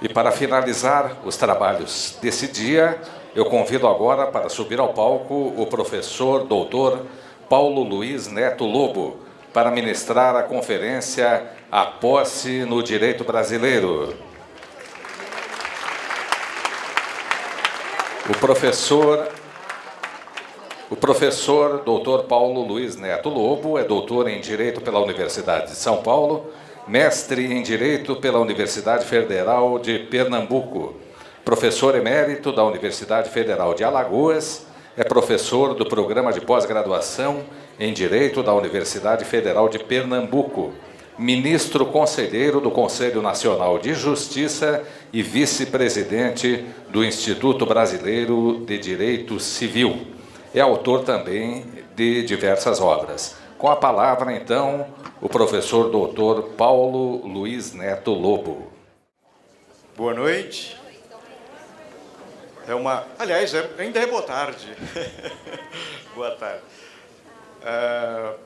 E para finalizar os trabalhos desse dia, eu convido agora para subir ao palco o professor doutor Paulo Luiz Neto Lobo, para ministrar a conferência A Posse no Direito Brasileiro. O professor doutor Paulo Luiz Neto Lobo é doutor em Direito pela Universidade de São Paulo, mestre em Direito pela Universidade Federal de Pernambuco, professor emérito da Universidade Federal de Alagoas, é professor do Programa de Pós-Graduação em Direito da Universidade Federal de Pernambuco, ministro conselheiro do Conselho Nacional de Justiça e vice-presidente do Instituto Brasileiro de Direito Civil. É autor também de diversas obras. Com a palavra, então, o professor doutor Paulo Luiz Neto Lobo. Boa noite. Aliás, ainda é boa tarde. Boa tarde.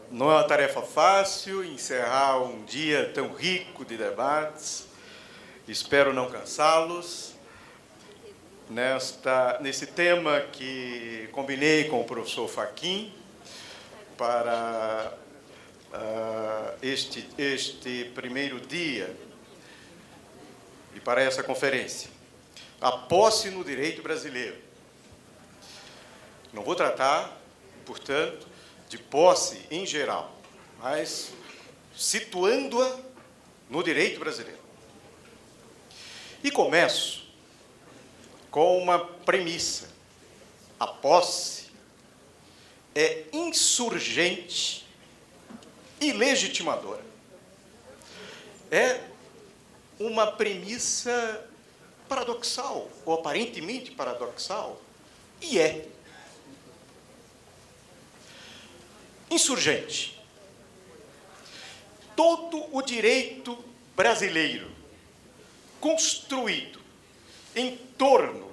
Não é uma tarefa fácil encerrar um dia tão rico de debates. Espero não cansá-los. Nesse tema que combinei com o professor Fachin para este primeiro dia e para essa conferência. A posse no direito brasileiro. Não vou tratar, portanto, de posse em geral, mas situando-a no direito brasileiro. E começo com uma premissa. A posse é insurgente e legitimadora. É uma premissa paradoxal, ou aparentemente paradoxal, e é. Insurgente. Todo o direito brasileiro construído em torno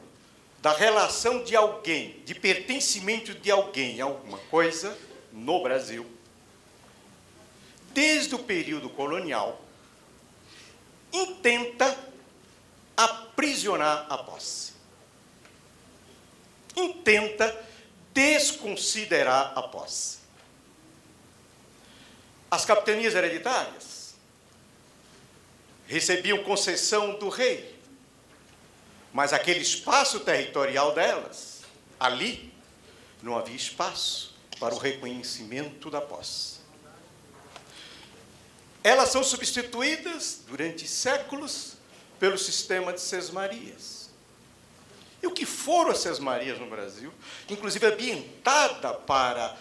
da relação de alguém, de pertencimento de alguém a alguma coisa, no Brasil, desde o período colonial, intenta aprisionar a posse. Intenta desconsiderar a posse. As capitanias hereditárias recebiam concessão do rei, mas aquele espaço territorial delas, ali, não havia espaço para o reconhecimento da posse. Elas são substituídas, durante séculos, pelo sistema de sesmarias. E o que foram as sesmarias no Brasil, inclusive ambientada para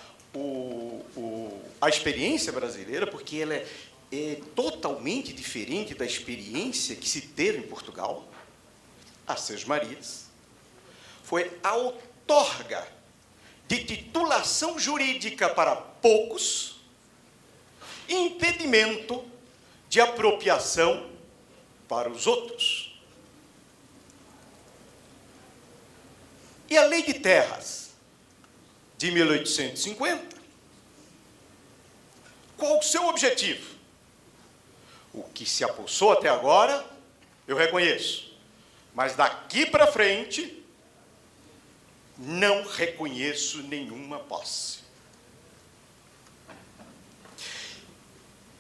a experiência brasileira, porque ela é totalmente diferente da experiência que se teve em Portugal. As sesmarias foi a outorga de titulação jurídica para poucos e impedimento de apropriação para os outros. E a Lei de Terras de 1850, qual o seu objetivo? O que se apossou até agora, eu reconheço. Mas daqui para frente, não reconheço nenhuma posse.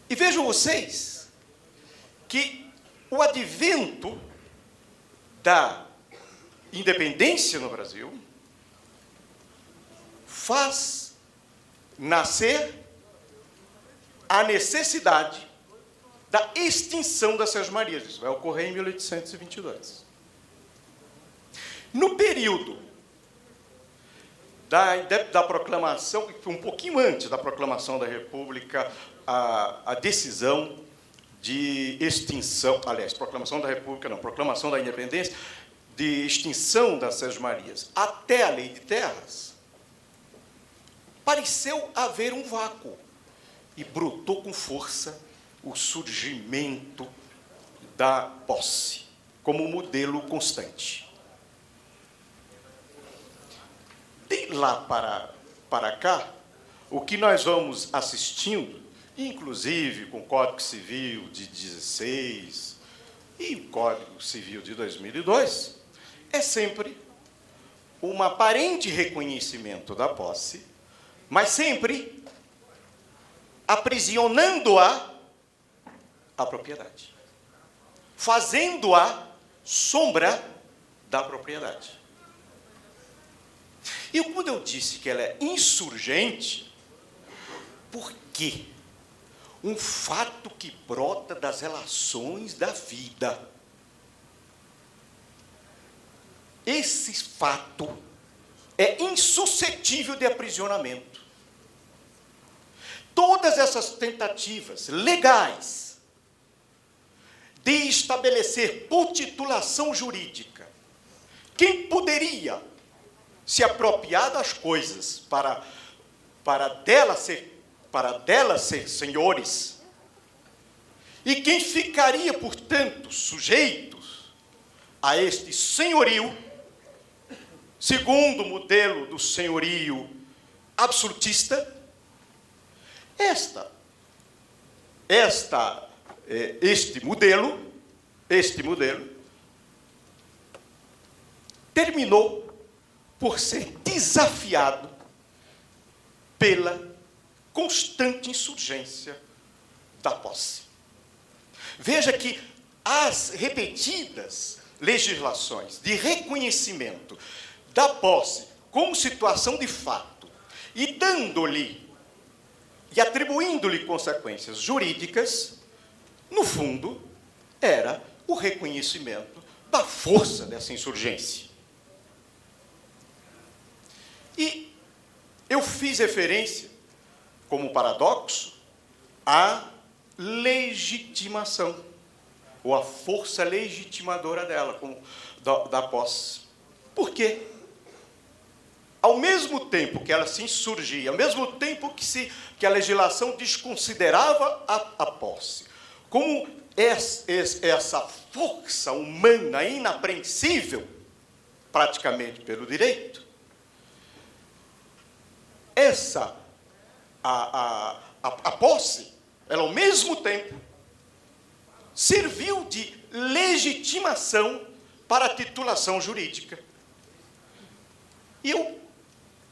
E vejam vocês que o advento da independência no Brasil faz nascer a necessidade da extinção das sesmarias. Isso vai ocorrer em 1822. No período da proclamação, um pouquinho antes da proclamação da República, a decisão de extinção, aliás, proclamação da República não, proclamação da Independência, de extinção das sesmarias, até a Lei de Terras, pareceu haver um vácuo e brotou com força o surgimento da posse como modelo constante. De lá para cá, o que nós vamos assistindo, inclusive com o Código Civil de 16, E o Código Civil de 2002 é sempre um aparente reconhecimento da posse, mas sempre aprisionando-a à propriedade, fazendo-a sombra da propriedade. E quando eu disse que ela é insurgente, por quê? Um fato que brota das relações da vida. Esse fato é insuscetível de aprisionamento. Todas essas tentativas legais de estabelecer por titulação jurídica quem poderia se apropriar das coisas para delas ser senhores, e quem ficaria, portanto, sujeitos a este senhorio, segundo o modelo do senhorio absolutista, este modelo terminou por ser desafiado pela constante insurgência da posse. Veja que as repetidas legislações de reconhecimento da posse como situação de fato e dando-lhe e atribuindo-lhe consequências jurídicas, no fundo, era o reconhecimento da força dessa insurgência. E eu fiz referência, como paradoxo, à legitimação, ou à força legitimadora dela, da posse. Por quê? Ao mesmo tempo que ela se insurgia, ao mesmo tempo que a legislação desconsiderava a posse, como essa força humana inapreensível, praticamente pelo direito, a posse, ela ao mesmo tempo serviu de legitimação para a titulação jurídica. E eu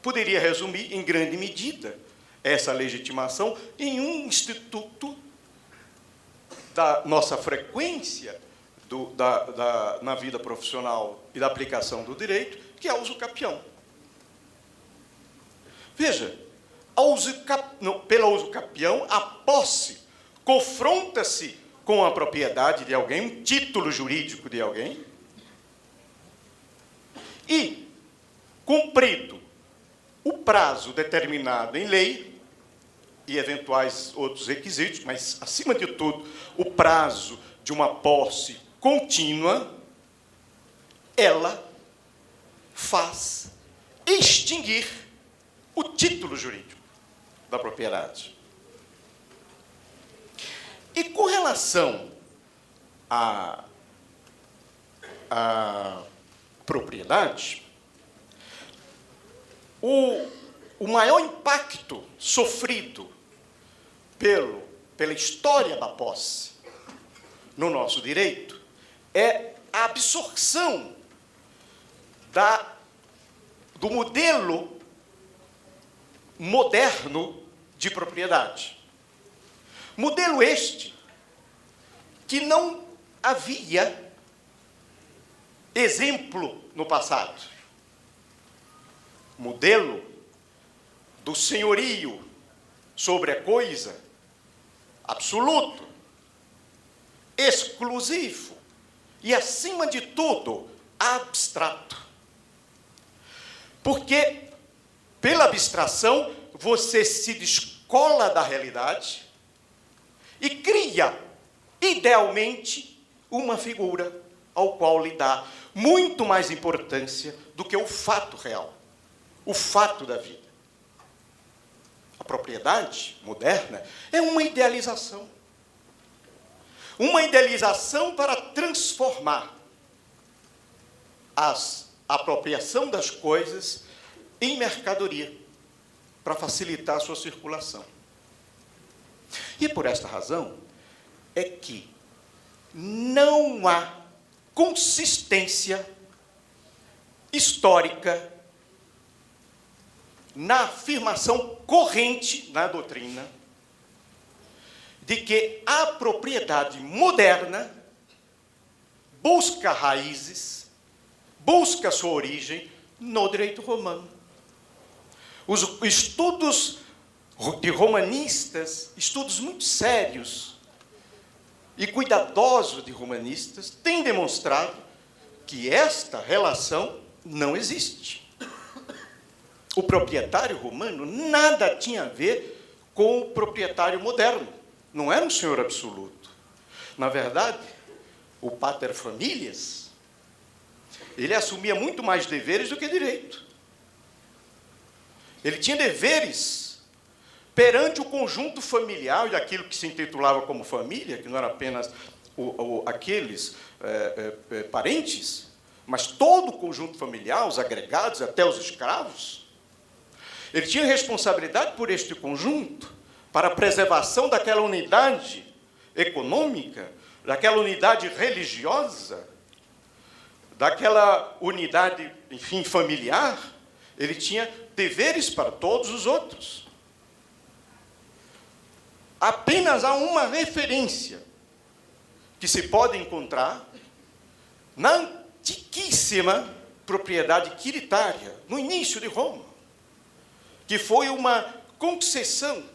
poderia resumir, em grande medida, essa legitimação em um instituto da nossa frequência na vida profissional e da aplicação do direito, que é o uso capião. Veja, pela uso capião, a posse confronta-se com a propriedade de alguém, um título jurídico de alguém, e, cumprido o prazo determinado em lei e eventuais outros requisitos, mas, acima de tudo, o prazo de uma posse contínua, ela faz extinguir o título jurídico da propriedade. E com relação à propriedade, o maior impacto sofrido pela história da posse no nosso direito é a absorção do modelo moderno de propriedade. Modelo este que não havia exemplo no passado. Modelo do senhorio sobre a coisa, absoluto, exclusivo e, acima de tudo, abstrato. Porque, pela abstração, você se descola da realidade e cria, idealmente, uma figura ao qual lhe dá muito mais importância do que o fato real, o fato da vida. A propriedade moderna é uma idealização. Uma idealização para transformar a apropriação das coisas em mercadoria, para facilitar a sua circulação. E por esta razão é que, não há consistência histórica na afirmação corrente na doutrina de que a propriedade moderna busca raízes, busca sua origem no direito romano. Os estudos de romanistas, estudos muito sérios e cuidadosos de romanistas, têm demonstrado que esta relação não existe. O proprietário romano nada tinha a ver com o proprietário moderno. Não era um senhor absoluto. Na verdade, o pater familias, ele assumia muito mais deveres do que direito. Ele tinha deveres perante o conjunto familiar e aquilo que se intitulava como família, que não era apenas aqueles parentes, mas todo o conjunto familiar, os agregados, até os escravos. Ele tinha responsabilidade por este conjunto, para a preservação daquela unidade econômica, daquela unidade religiosa, daquela unidade, enfim, familiar. Ele tinha deveres para todos os outros. Apenas há uma referência que se pode encontrar na antiquíssima propriedade quiritária, no início de Roma, que foi uma concessão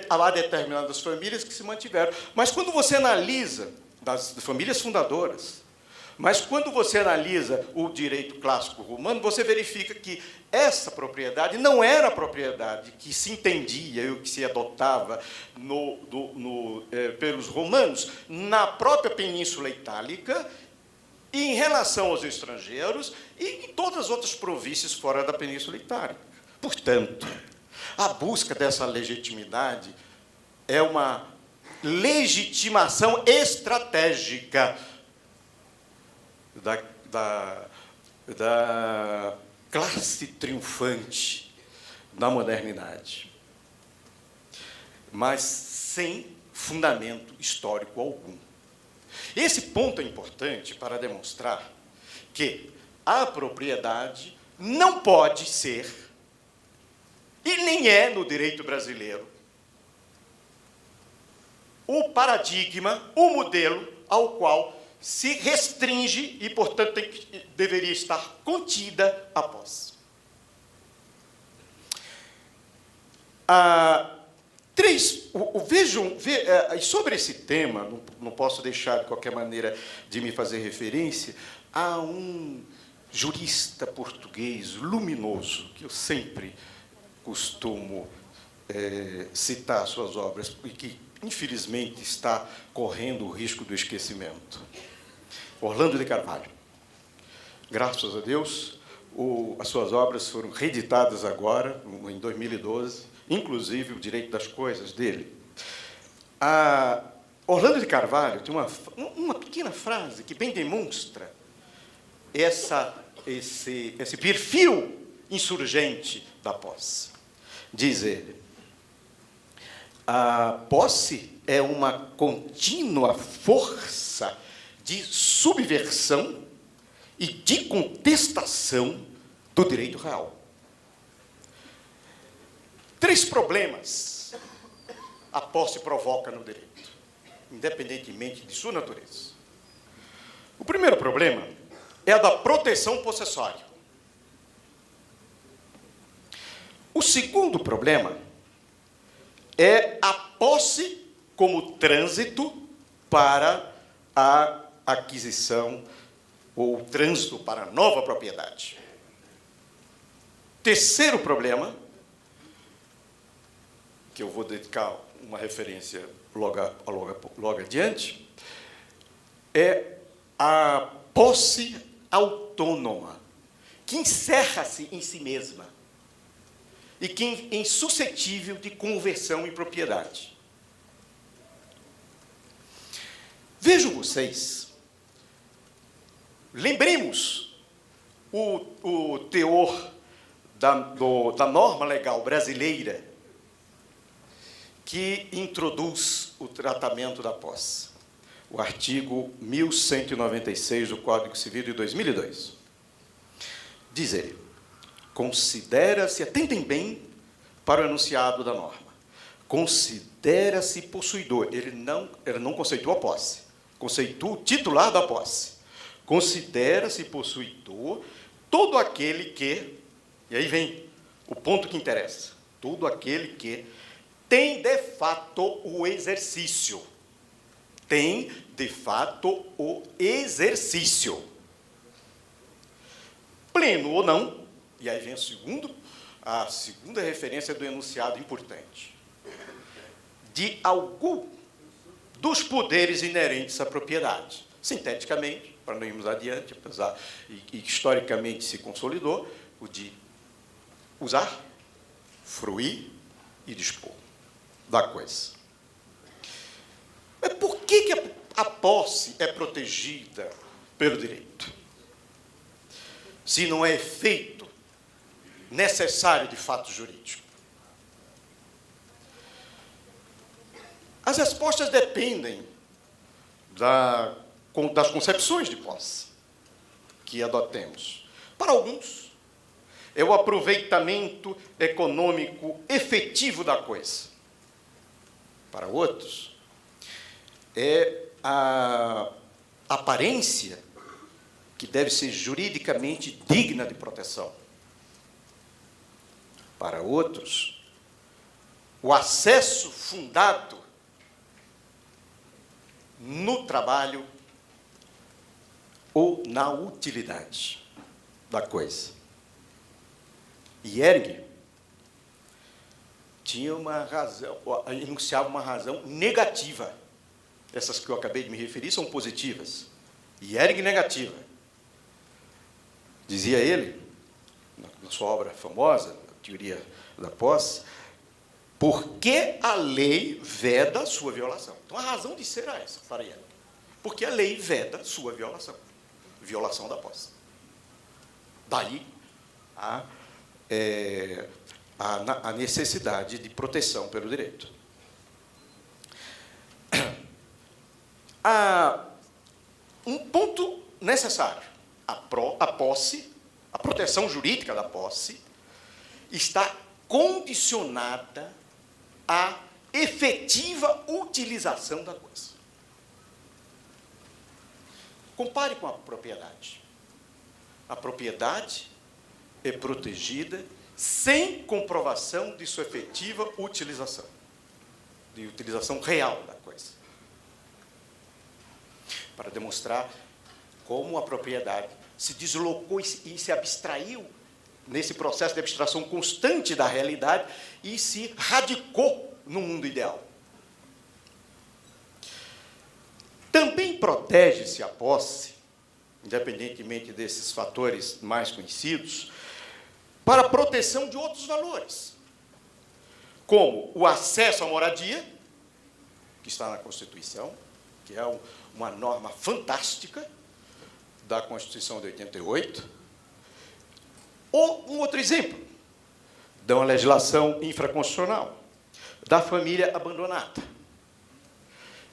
a determinadas famílias que se mantiveram. Mas quando você analisa, das famílias fundadoras, mas quando você analisa o direito clássico romano, você verifica que essa propriedade não era a propriedade que se entendia e o que se adotava pelos romanos na própria Península Itálica, e em relação aos estrangeiros e em todas as outras províncias fora da Península Itálica. Portanto, a busca dessa legitimidade é uma legitimação estratégica da classe triunfante da modernidade, mas sem fundamento histórico algum. Esse ponto é importante para demonstrar que a propriedade não pode ser, e nem é no direito brasileiro, o paradigma, o modelo ao qual se restringe e, portanto, deveria estar contida a posse. Vejam, sobre esse tema, não posso deixar, de qualquer maneira, de me fazer referência a um jurista português luminoso, que eu sempre costumo citar suas obras, e que, infelizmente, está correndo o risco do esquecimento. Orlando de Carvalho. Graças a Deus, as suas obras foram reeditadas agora, em 2012, inclusive o Direito das Coisas dele. Orlando de Carvalho tem uma pequena frase que bem demonstra esse perfil insurgente da posse. Diz ele: a posse é uma contínua força de subversão e de contestação do direito real. 3 problemas a posse provoca no direito, independentemente de sua natureza. O primeiro problema é a da proteção possessória. O segundo problema é a posse como trânsito para a aquisição ou trânsito para a nova propriedade. Terceiro problema, que eu vou dedicar uma referência logo adiante, é a posse autônoma, que encerra-se em si mesma e que é insuscetível de conversão em propriedade. Vejam vocês, lembremos o teor da norma legal brasileira que introduz o tratamento da posse. o artigo 1196 do Código Civil de 2002. Diz ele: considera-se, atentem bem para o enunciado da norma, considera-se possuidor, ele não conceitua a posse, conceitua o titular da posse. Considera-se possuidor todo aquele que, e aí vem o ponto que interessa, todo aquele que tem de fato o exercício. Tem de fato o exercício. Pleno ou não, e aí vem a segunda referência do enunciado importante, de algum dos poderes inerentes à propriedade. Sinteticamente, para não irmos adiante, apesar e historicamente se consolidou, o de usar, fruir e dispor da coisa. Mas por que a posse é protegida pelo direito? Se não é efeito necessário de fato jurídico. As respostas dependem das concepções de posse que adotemos. Para alguns, é o aproveitamento econômico efetivo da coisa. Para outros, é a aparência que deve ser juridicamente digna de proteção. Para outros, o acesso fundado no trabalho ou na utilidade da coisa. Hierg tinha uma razão, enunciava uma razão negativa. Essas que eu acabei de me referir são positivas. Hierg negativa. Dizia ele, na sua obra famosa, a Teoria da Posse, por que a lei veda sua violação? Então, a razão de ser é essa, para Hierg. Porque a lei veda sua violação. Violação da posse. Daí a necessidade de proteção pelo direito. Há um ponto necessário. A posse, a proteção jurídica da posse, está condicionada à efetiva utilização da coisa. Compare com a propriedade. A propriedade é protegida sem comprovação de sua efetiva utilização, de utilização real da coisa. Para demonstrar como a propriedade se deslocou e se abstraiu nesse processo de abstração constante da realidade e se radicou no mundo ideal. Também protege-se a posse, independentemente desses fatores mais conhecidos, para a proteção de outros valores, como o acesso à moradia, que está na Constituição, que é uma norma fantástica da Constituição de 88, ou um outro exemplo, de uma legislação infraconstitucional, da família abandonada,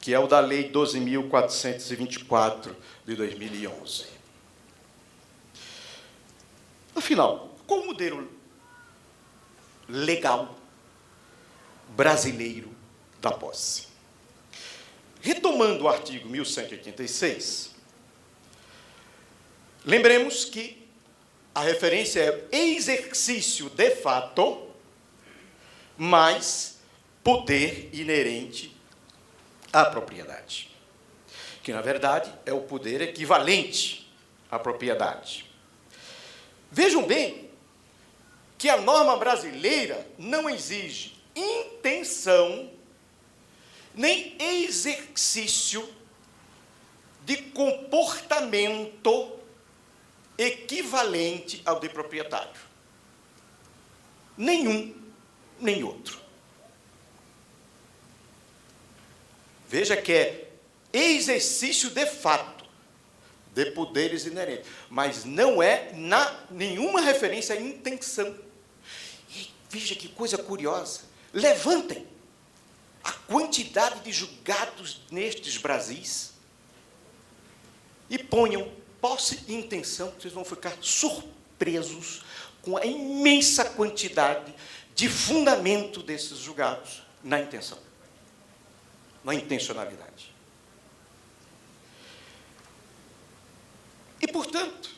que é o da Lei 12.424, de 2011. Afinal, qual o modelo legal brasileiro da posse? Retomando o artigo 1186, lembremos que a referência é exercício de fato, mais poder inerente à propriedade, que, na verdade, é o poder equivalente à propriedade. Vejam bem que a norma brasileira não exige intenção nem exercício de comportamento equivalente ao de proprietário. Nenhum, nem outro. Veja que é exercício de fato de poderes inerentes, mas não é nenhuma referência à intenção. E veja que coisa curiosa. Levantem a quantidade de julgados nestes Brasis E ponham posse e intenção, que vocês vão ficar surpresos com a imensa quantidade de fundamento desses julgados na intenção, na intencionalidade. E, portanto,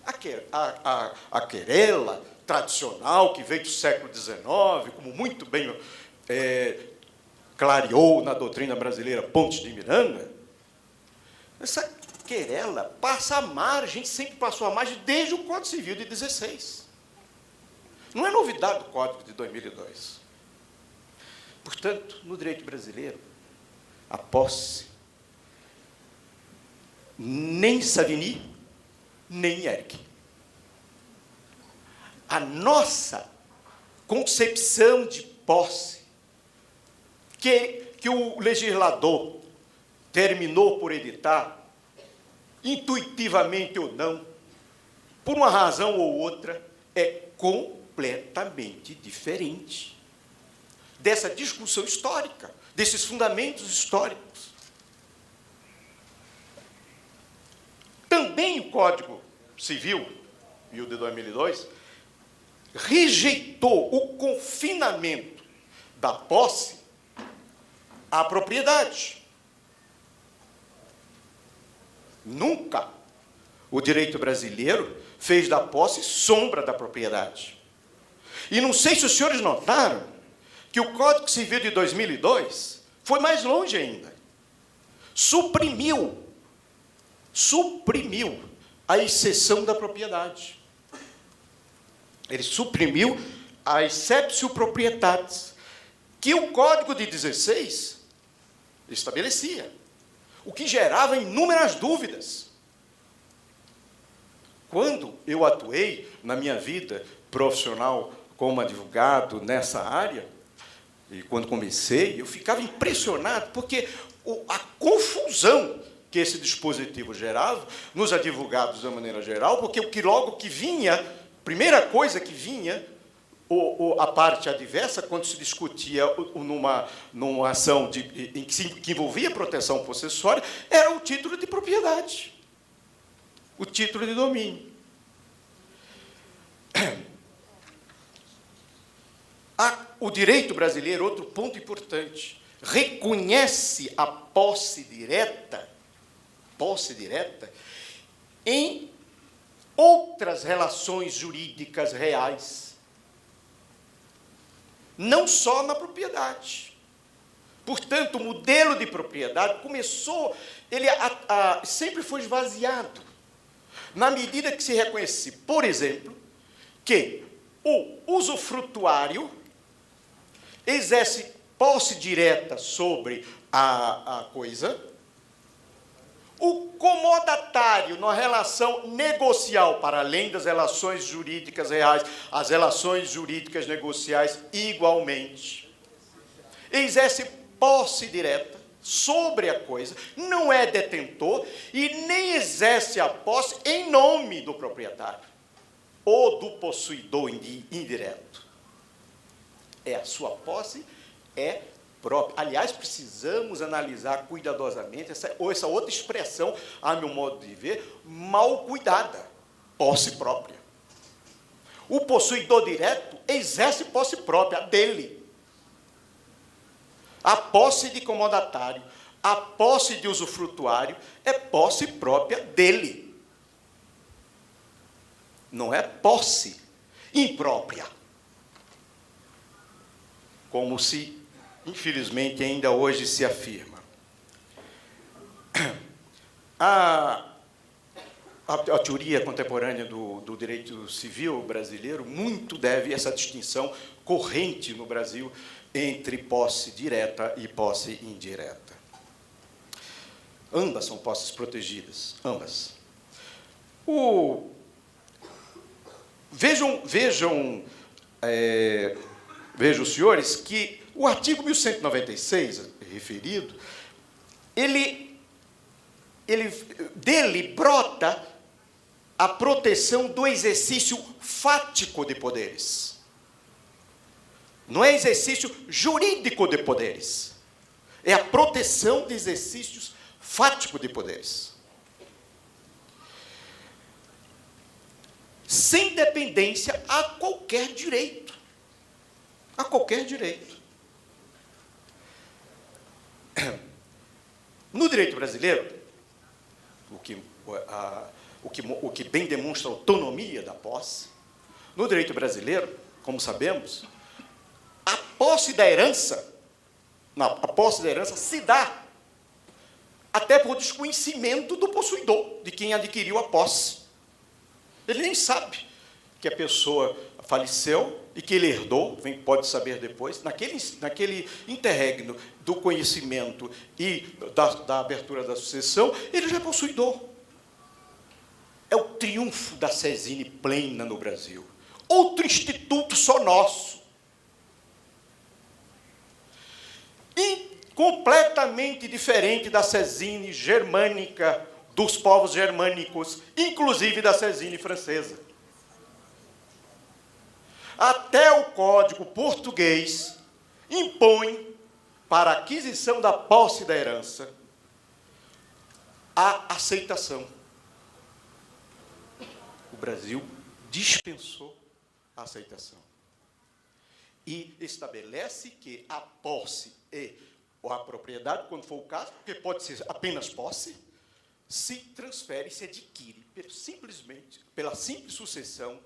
a querela tradicional que veio do século XIX, como muito bem clareou na doutrina brasileira Pontes de Miranda, essa querela passa à margem, sempre passou à margem desde o Código Civil de 16. Não é novidade do Código de 2002. Portanto, no direito brasileiro, a posse nem Savigny, nem Eric. A nossa concepção de posse, que o legislador terminou por editar, intuitivamente ou não, por uma razão ou outra, é completamente diferente dessa discussão histórica, desses fundamentos históricos. Também o Código Civil, e o de 2002, rejeitou o confinamento da posse à propriedade. Nunca o direito brasileiro fez da posse sombra da propriedade. E não sei se os senhores notaram que o Código Civil de 2002 foi mais longe ainda. Suprimiu a exceção da propriedade. Ele suprimiu a exceptio proprietatis, que o Código de 16 estabelecia, o que gerava inúmeras dúvidas. Quando eu atuei na minha vida profissional como advogado nessa área, e quando comecei, eu ficava impressionado, porque a confusão que esse dispositivo gerava nos advogados de maneira geral, porque o que logo que vinha, primeira coisa que vinha, a parte adversa, quando se discutia numa ação que envolvia proteção possessória, era o título de propriedade, o título de domínio. O direito brasileiro, outro ponto importante, reconhece a posse direta em outras relações jurídicas reais, não só na propriedade. Portanto, o modelo de propriedade começou, ele sempre foi esvaziado, na medida que se reconhece, por exemplo, que o usufrutuário exerce posse direta sobre a coisa, o comodatário, na relação negocial, para além das relações jurídicas reais, as relações jurídicas negociais igualmente, exerce posse direta sobre a coisa, não é detentor e nem exerce a posse em nome do proprietário ou do possuidor indireto. A sua posse é própria. Aliás, precisamos analisar cuidadosamente essa outra expressão, a meu modo de ver, mal cuidada, posse própria. O possuidor direto exerce posse própria dele. A posse de comodatário, a posse de usufrutuário é posse própria dele. Não é posse imprópria, como se, infelizmente, ainda hoje se afirma. A teoria contemporânea do direito civil brasileiro muito deve essa distinção corrente no Brasil entre posse direta e posse indireta. Ambas são posses protegidas, ambas. Vejam, os senhores, que o artigo 1196, referido, dele brota a proteção do exercício fático de poderes. Não é exercício jurídico de poderes. É a proteção de exercícios fáticos de poderes. sem dependência a qualquer direito. A qualquer direito. No direito brasileiro, o que bem demonstra a autonomia da posse, no direito brasileiro, como sabemos, a posse da herança se dá até por desconhecimento do possuidor, de quem adquiriu a posse. Ele nem sabe que a pessoa faleceu e que ele herdou, pode saber depois, naquele interregno do conhecimento e da abertura da sucessão, ele já é possuidor. É o triunfo da sesine plena no Brasil. Outro instituto só nosso. E completamente diferente da sesine germânica, dos povos germânicos, inclusive da sesine francesa. Até o Código Português impõe, para a aquisição da posse da herança, a aceitação. O Brasil dispensou a aceitação. E estabelece que a posse ou a propriedade, quando for o caso, porque pode ser apenas posse, se transfere, se adquire pela simples sucessão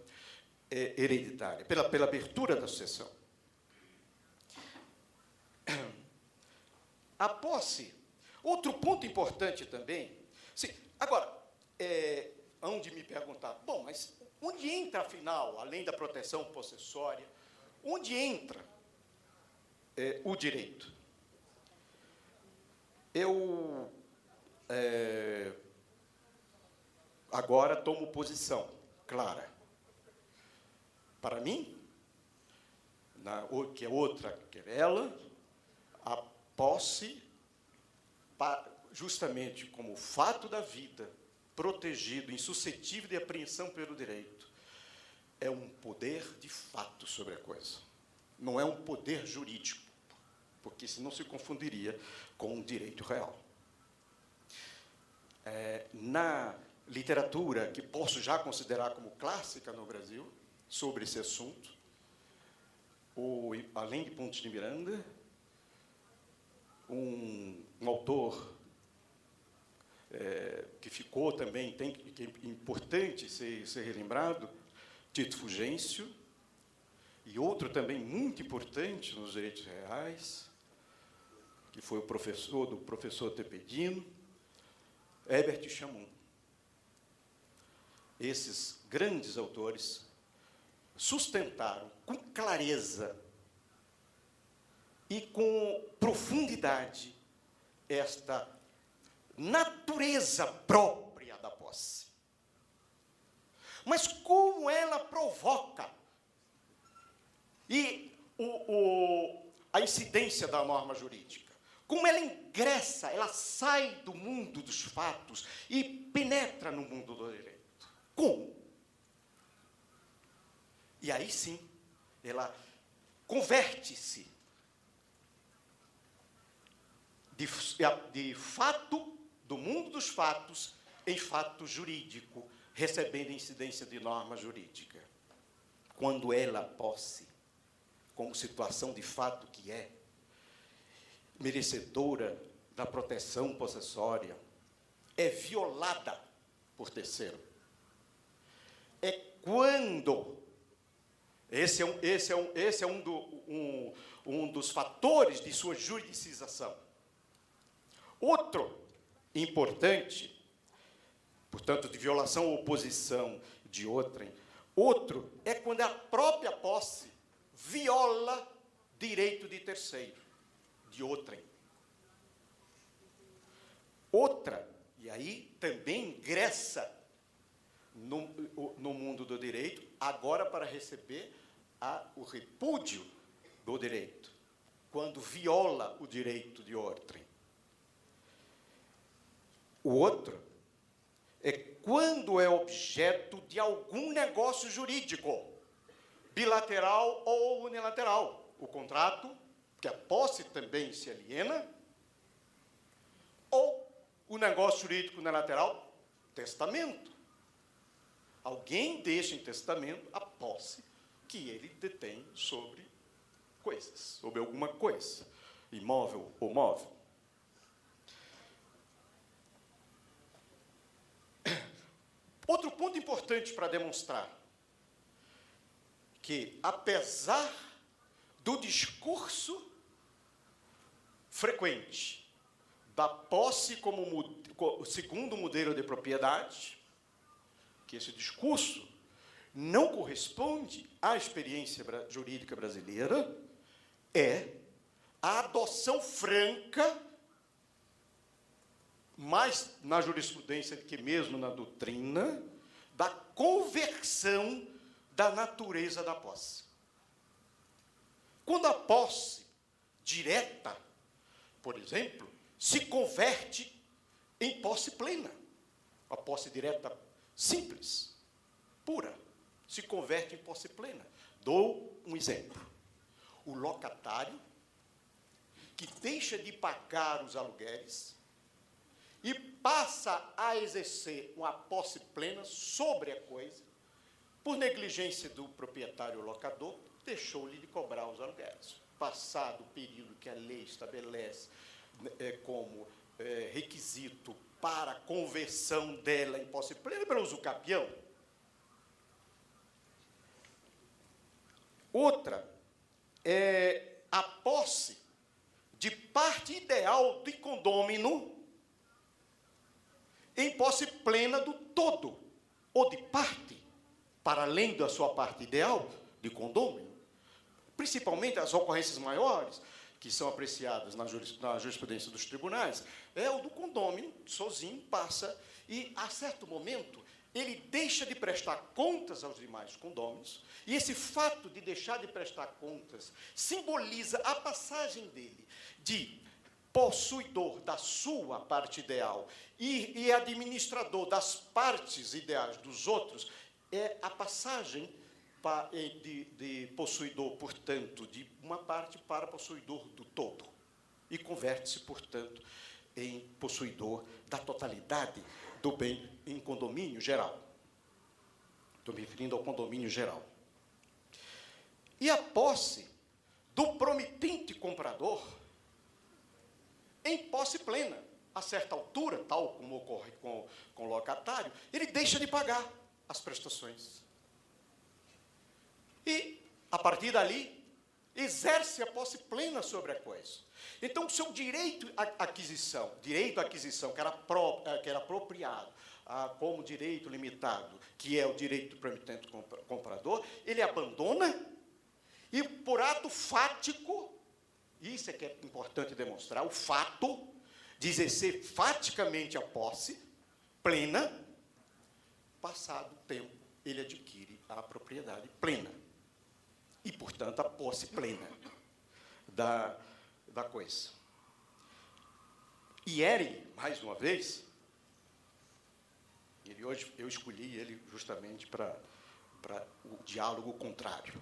hereditária, pela abertura da sucessão. A posse, outro ponto importante também. Sim, agora, hão de me perguntar, bom, mas onde entra, afinal, além da proteção possessória, onde entra o direito? Eu agora tomo posição clara. Para mim, que é outra querela, a posse, justamente como o fato da vida, protegido, insuscetível de apreensão pelo direito, é um poder de fato sobre a coisa. Não é um poder jurídico, porque senão se confundiria com um direito real. Na literatura, que posso já considerar como clássica no Brasil, sobre esse assunto, além de Pontes de Miranda, um autor que ficou também, que é importante ser relembrado, Tito Fugêncio, e outro também muito importante nos direitos reais, que foi o professor Tepedino, Herbert Chamon. Esses grandes autores sustentaram com clareza e com profundidade esta natureza própria da posse. Mas como ela provoca a incidência da norma jurídica, como ela ingressa, ela sai do mundo dos fatos e penetra no mundo do direito. Como? E aí sim, ela converte-se de fato, do mundo dos fatos, em fato jurídico, recebendo incidência de norma jurídica. Quando ela, posse, como situação de fato que é, merecedora da proteção possessória, é violada por terceiro. É quando... Esse é um dos fatores de sua juridicização. Outro importante, portanto, de violação ou oposição de outrem, outro é quando a própria posse viola direito de terceiro, de outrem. Outra, e aí também ingressa no mundo do direito, agora para receber o repúdio do direito, quando viola o direito de outrem. O outro é quando é objeto de algum negócio jurídico, bilateral ou unilateral. O contrato, que a posse também se aliena, ou o negócio jurídico unilateral, testamento. Alguém deixa em testamento a posse que ele detém sobre coisas, sobre alguma coisa, imóvel ou móvel. Outro ponto importante para demonstrar que, apesar do discurso frequente da posse como segundo modelo de propriedade, que esse discurso não corresponde à experiência jurídica brasileira, é a adoção franca, mais na jurisprudência do que mesmo na doutrina, da conversão da natureza da posse. Quando a posse direta, por exemplo, se converte em posse plena, a posse direta simples, pura, se converte em posse plena. Dou um exemplo. O locatário, que deixa de pagar os aluguéis e passa a exercer uma posse plena sobre a coisa, por negligência do proprietário locador, deixou-lhe de cobrar os aluguéis. Passado o período que a lei estabelece como requisito para a conversão dela em posse plena, pelo uso capião. Outra é a posse de parte ideal do condômino em posse plena do todo, ou de parte, para além da sua parte ideal de condômino. Principalmente as ocorrências maiores, que são apreciadas na jurisprudência dos tribunais, é o do condômino, sozinho, passa, e, a certo momento, ele deixa de prestar contas aos demais condôminos, e esse fato de deixar de prestar contas simboliza a passagem dele de possuidor da sua parte ideal e administrador das partes ideais dos outros, é a passagem de possuidor, portanto, de uma parte para possuidor do todo. E converte-se, portanto, em possuidor da totalidade do bem em condomínio geral. Estou me referindo ao condomínio geral. E a posse do promitente comprador em posse plena. A certa altura, tal como ocorre com o locatário, ele deixa de pagar as prestações. E, a partir dali, exerce a posse plena sobre a coisa. Então, o seu direito à aquisição, que era apropriado como direito limitado, que é o direito do promitente comprador, ele abandona e, por ato fático, isso é que é importante demonstrar, o fato de exercer faticamente a posse plena, passado o tempo, ele adquire a propriedade plena. E, portanto, a posse plena da coisa. E Ehring, mais uma vez, hoje eu escolhi ele justamente para o diálogo contrário.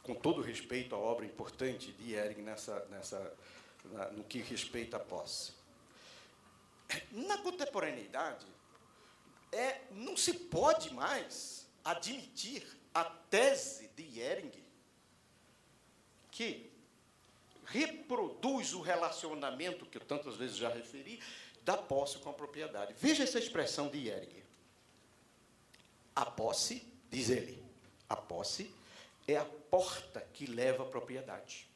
Com todo respeito à obra importante de Ehring no que respeita à posse. Na contemporaneidade, não se pode mais admitir a tese de Ehring, que reproduz o relacionamento, que eu tantas vezes já referi, da posse com a propriedade. Veja essa expressão de Ehring. A posse, diz ele, a posse é a porta que leva à propriedade.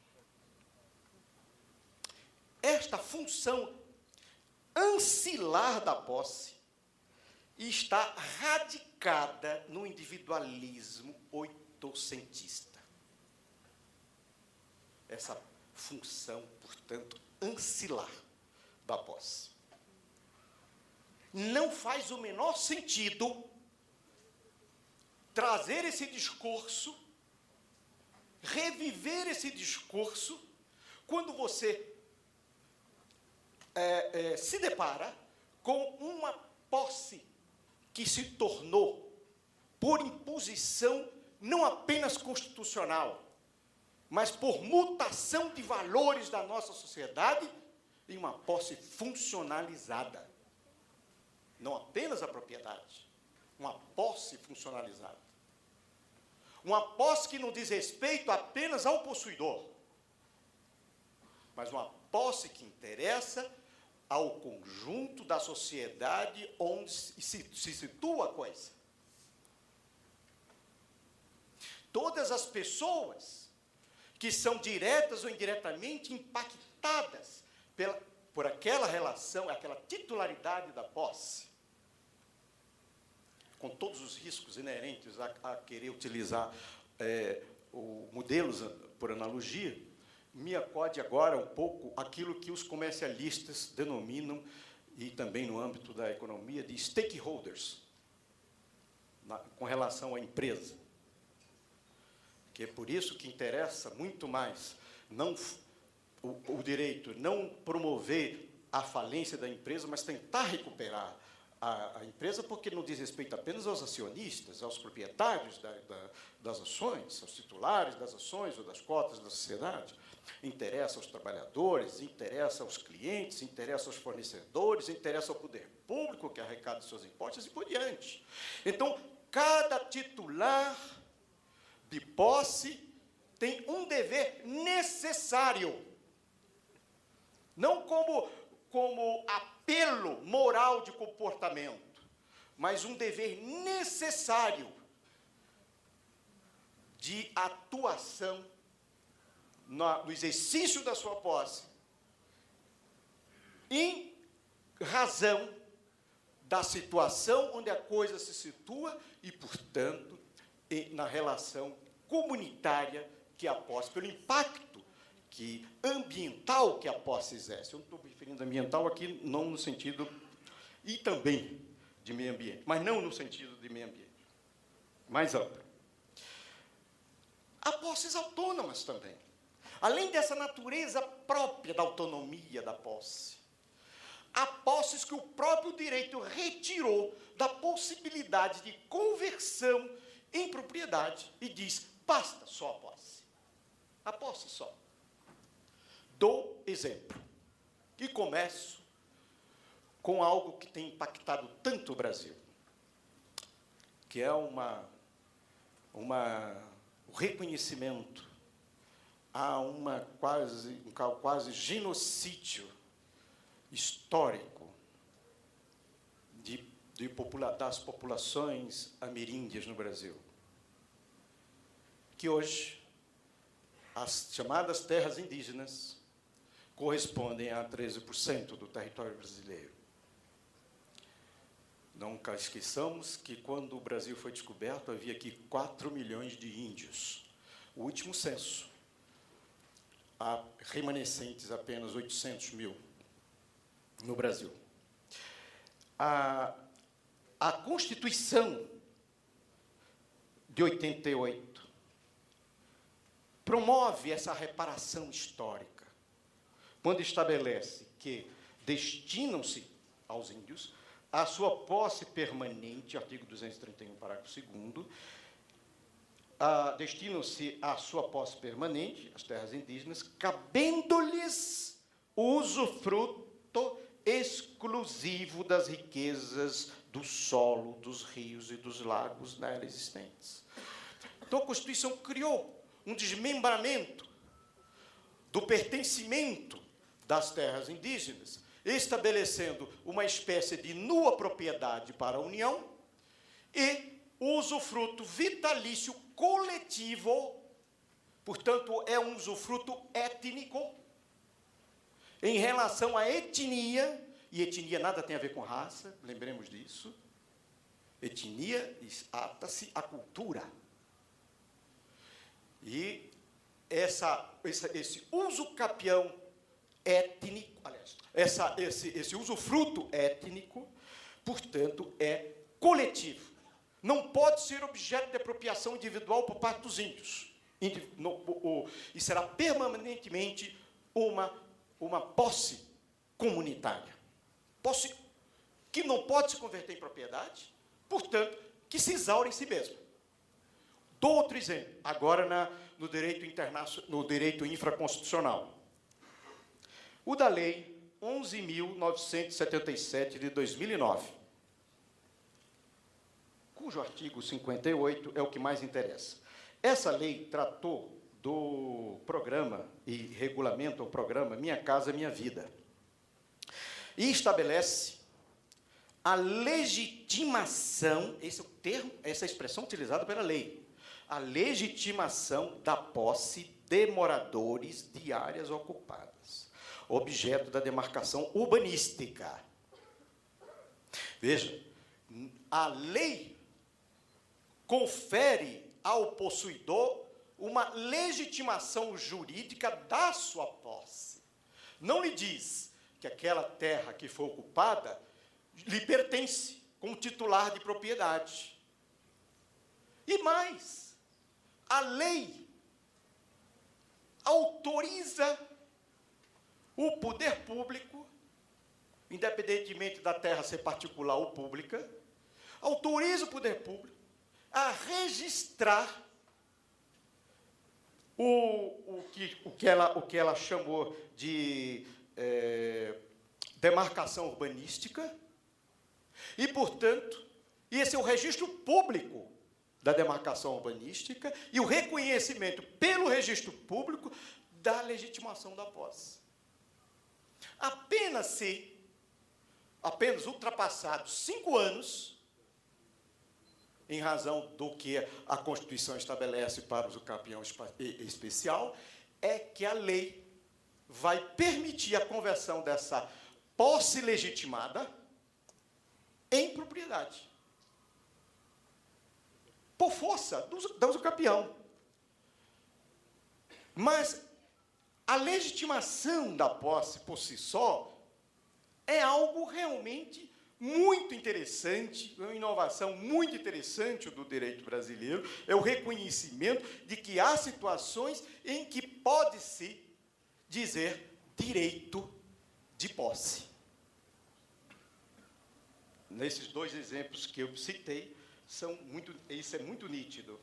Esta função ancilar da posse está radicada no individualismo oitocentista. Essa função, portanto, ancilar da posse. Não faz o menor sentido trazer esse discurso, reviver esse discurso, quando você se depara com uma posse que se tornou, por imposição, não apenas constitucional, mas por mutação de valores da nossa sociedade, em uma posse funcionalizada. Não apenas a propriedade, uma posse funcionalizada. Uma posse que não diz respeito apenas ao possuidor, mas uma posse que interessa ao conjunto da sociedade onde se situa a coisa. Todas as pessoas que são diretas ou indiretamente impactadas por aquela relação, aquela titularidade da posse, com todos os riscos inerentes a querer utilizar modelos por analogia, me acode agora um pouco aquilo que os comercialistas denominam, e também no âmbito da economia, de stakeholders, com relação à empresa. Que é por isso que interessa muito mais o direito não promover a falência da empresa, mas tentar recuperar a empresa, porque não diz respeito apenas aos acionistas, aos proprietários das ações, aos titulares das ações ou das cotas da sociedade. Interessa aos trabalhadores, interessa aos clientes, interessa aos fornecedores, interessa ao poder público, que arrecada seus impostos, e por diante. Então, cada titular de posse tem um dever necessário, não como apelo moral de comportamento, mas um dever necessário de atuação no exercício da sua posse, em razão da situação onde a coisa se situa e, portanto, na relação comunitária que a posse, pelo impacto ambiental que a posse exerce. Eu não estou me referindo a ambiental aqui, não no sentido, e também de meio ambiente, mas não no sentido de meio ambiente, mais amplo. Há posses autônomas também. Além dessa natureza própria da autonomia da posse, há posses que o próprio direito retirou da possibilidade de conversão em propriedade e diz, basta só a posse. A posse só. Dou exemplo. E começo com algo que tem impactado tanto o Brasil, que é o reconhecimento a um quase genocídio histórico das populações ameríndias no Brasil, que hoje as chamadas terras indígenas correspondem a 13% do território brasileiro. Nunca esqueçamos que, quando o Brasil foi descoberto, havia aqui 4 milhões de índios. O último censo, há remanescentes apenas 800 mil no Brasil. A Constituição de 88 promove essa reparação histórica, quando estabelece que destinam-se aos índios a sua posse permanente, artigo 231, parágrafo 2º, destinam-se à sua posse permanente, as terras indígenas, cabendo-lhes o usufruto exclusivo das riquezas do solo, dos rios e dos lagos nela existentes. Então, a Constituição criou um desmembramento do pertencimento das terras indígenas, estabelecendo uma espécie de nua propriedade para a União e o usufruto vitalício coletivo, portanto, é um usufruto étnico, em relação à etnia, e etnia nada tem a ver com raça, lembremos disso. Etnia ata-se à cultura. E esse uso capião étnico, aliás, esse usufruto étnico, portanto, é coletivo. Não pode ser objeto de apropriação individual por parte dos índios. E será permanentemente uma posse comunitária. Posse que não pode se converter em propriedade, portanto, que se exaure em si mesmo. Dou outro exemplo, agora no direito infraconstitucional. O da Lei 11.977, de 2009. cujo artigo 58 é o que mais interessa. Essa lei tratou do programa e regulamenta o programa Minha Casa Minha Vida. E estabelece a legitimação, esse é o termo, essa é a expressão utilizada pela lei, a legitimação da posse de moradores de áreas ocupadas, objeto da demarcação urbanística. Veja, a lei confere ao possuidor uma legitimação jurídica da sua posse. Não lhe diz que aquela terra que foi ocupada lhe pertence como titular de propriedade. E mais, a lei autoriza o poder público, independentemente da terra ser particular ou pública, autoriza o poder público a registrar o que ela chamou de demarcação urbanística, e, portanto, esse é o registro público da demarcação urbanística e o reconhecimento pelo registro público da legitimação da posse. Apenas ultrapassados 5 anos, em razão do que a Constituição estabelece para o campeão especial, é que a lei vai permitir a conversão dessa posse legitimada em propriedade, por força do usucapião. Mas a legitimação da posse por si só é algo realmente muito interessante, uma inovação muito interessante do direito brasileiro, é o reconhecimento de que há situações em que pode-se dizer direito de posse. Nesses 2 exemplos que eu citei, isso é muito nítido.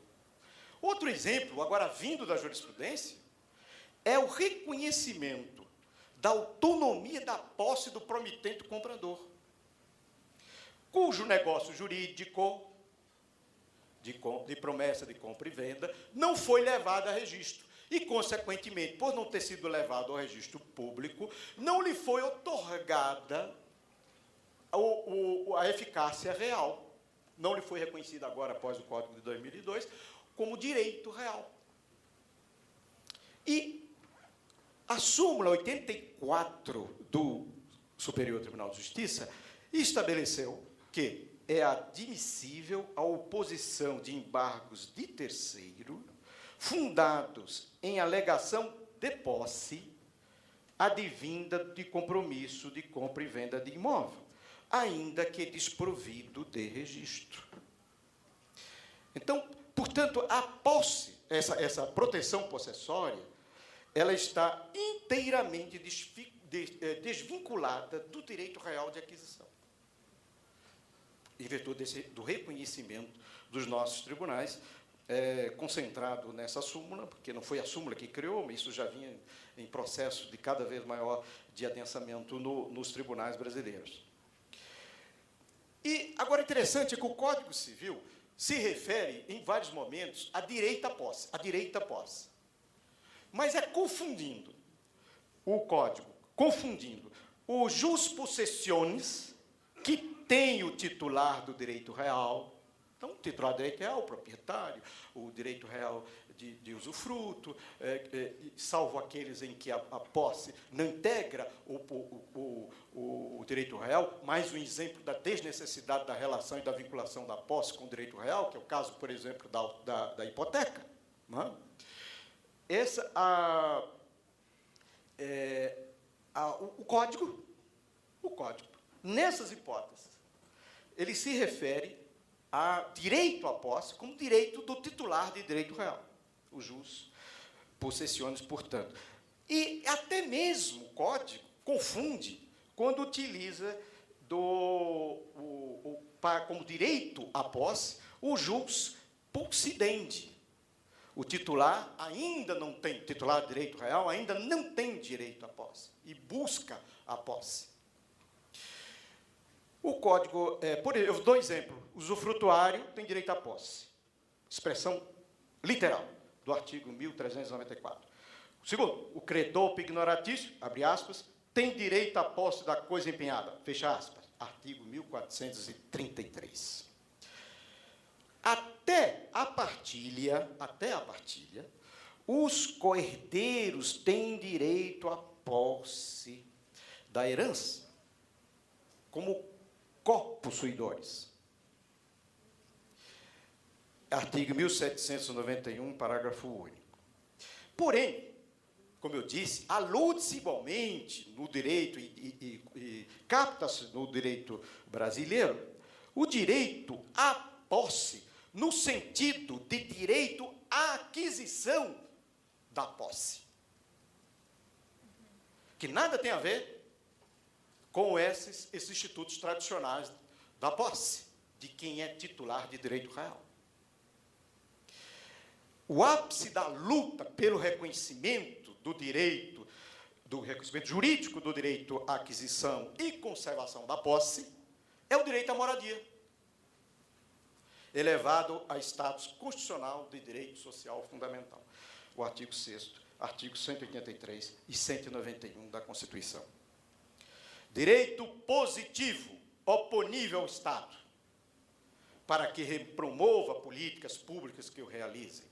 Outro exemplo, agora vindo da jurisprudência, é o reconhecimento da autonomia da posse do promitente comprador, cujo negócio jurídico de promessa de compra e venda não foi levado a registro e, consequentemente, por não ter sido levado ao registro público, não lhe foi otorgada a eficácia real. Não lhe foi reconhecida agora, após o Código de 2002, como direito real. E a súmula 84 do Superior Tribunal de Justiça estabeleceu que é admissível a oposição de embargos de terceiro fundados em alegação de posse advinda de compromisso de compra e venda de imóvel, ainda que desprovido de registro. Então, portanto, a posse, essa proteção possessória, ela está inteiramente desvinculada do direito real de aquisição, em virtude do reconhecimento dos nossos tribunais, concentrado nessa súmula, porque não foi a súmula que criou, mas isso já vinha em processo de cada vez maior de adensamento nos tribunais brasileiros. E agora interessante é que o Código Civil se refere, em vários momentos, à direita posse, mas é confundindo o Código, o jus possessionis, que tem o titular do direito real. Então, o titular do direito real, o proprietário, o direito real de usufruto, salvo aqueles em que a posse não integra o direito real, mais um exemplo da desnecessidade da relação e da vinculação da posse com o direito real, que é o caso, por exemplo, da hipoteca. Não é? O Código, nessas hipóteses, ele se refere a direito à posse como direito do titular de direito real, o jus possessionis, portanto. E até mesmo o Código confunde quando utiliza como direito à posse o jus possidendi. O titular ainda não tem, titular de direito real ainda não tem direito à posse e busca a posse. O código, eu dou exemplo, usufrutuário tem direito à posse. Expressão literal do artigo 1394. Segundo, o credor pignoratício, abre aspas, tem direito à posse da coisa empenhada, fecha aspas, artigo 1433. Até a partilha, os coherdeiros têm direito à posse da herança, como co-possuidores. Artigo 1791, parágrafo único. Porém, como eu disse, alude-se igualmente no direito e capta-se no direito brasileiro o direito à posse, no sentido de direito à aquisição da posse, que nada tem a ver com esses institutos tradicionais da posse, de quem é titular de direito real. O ápice da luta pelo reconhecimento do direito, do reconhecimento jurídico do direito à aquisição e conservação da posse, é o direito à moradia, elevado a status constitucional de direito social fundamental. O artigo 6º, artigo 183 e 191 da Constituição. Direito positivo, oponível ao Estado, para que promova políticas públicas que o realizem.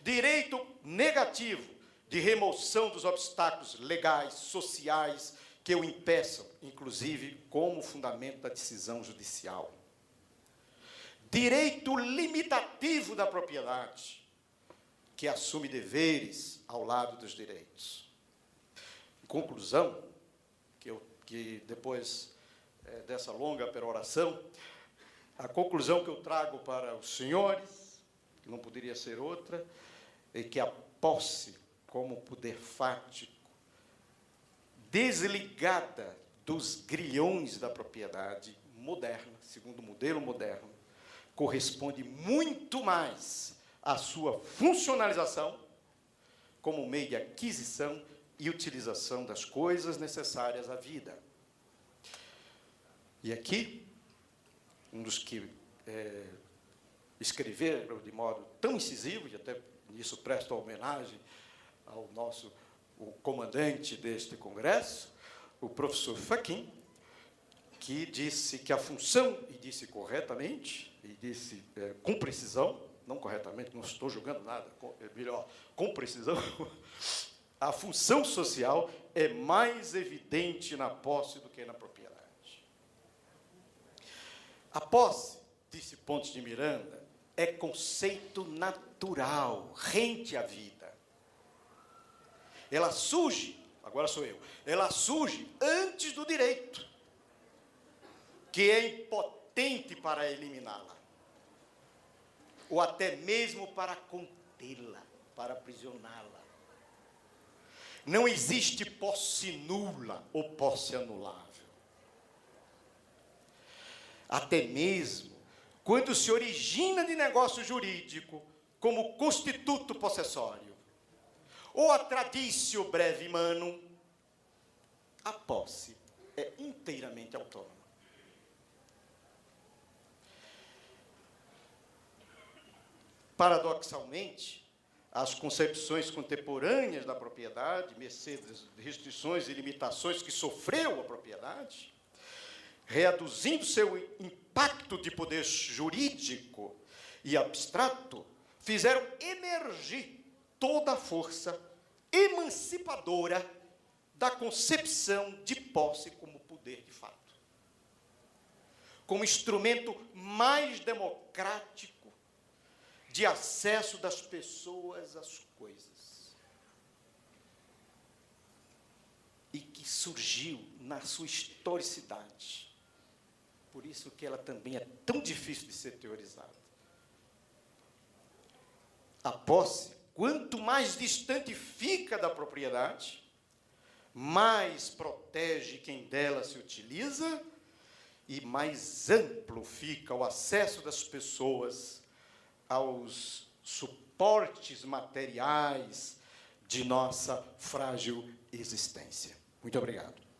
Direito negativo, de remoção dos obstáculos legais, sociais, que o impeçam, inclusive como fundamento da decisão judicial. Direito limitativo da propriedade, que assume deveres ao lado dos direitos. Em conclusão, que depois dessa longa peroração, a conclusão que eu trago para os senhores, que não poderia ser outra, é que a posse, como poder fático, desligada dos grilhões da propriedade moderna, segundo o modelo moderno, corresponde muito mais à sua funcionalização como meio de aquisição e utilização das coisas necessárias à vida. E aqui, um dos que escreveram de modo tão incisivo, e até nisso presto homenagem ao o comandante deste congresso, o professor Fachin, que disse que a função, e disse corretamente, e disse com precisão, não corretamente, não estou julgando nada, melhor, com precisão, a função social é mais evidente na posse do que na propriedade. A posse, disse Pontes de Miranda, é conceito natural, rente à vida. Ela surge, agora sou eu, ela surge antes do direito, que é impotente para eliminá-la, ou até mesmo para contê-la, para aprisioná-la. Não existe posse nula ou posse anulável. Até mesmo quando se origina de negócio jurídico como constituto possessório, ou a traditio brevi manum, a posse é inteiramente autônoma. Paradoxalmente, as concepções contemporâneas da propriedade, mercê das restrições e limitações que sofreu a propriedade, reduzindo seu impacto de poder jurídico e abstrato, fizeram emergir toda a força emancipadora da concepção de posse como poder de fato, como instrumento mais democrático de acesso das pessoas às coisas, e que surgiu na sua historicidade. Por isso que ela também é tão difícil de ser teorizada. A posse, quanto mais distante fica da propriedade, mais protege quem dela se utiliza e mais amplo fica o acesso das pessoas aos suportes materiais de nossa frágil existência. Muito obrigado.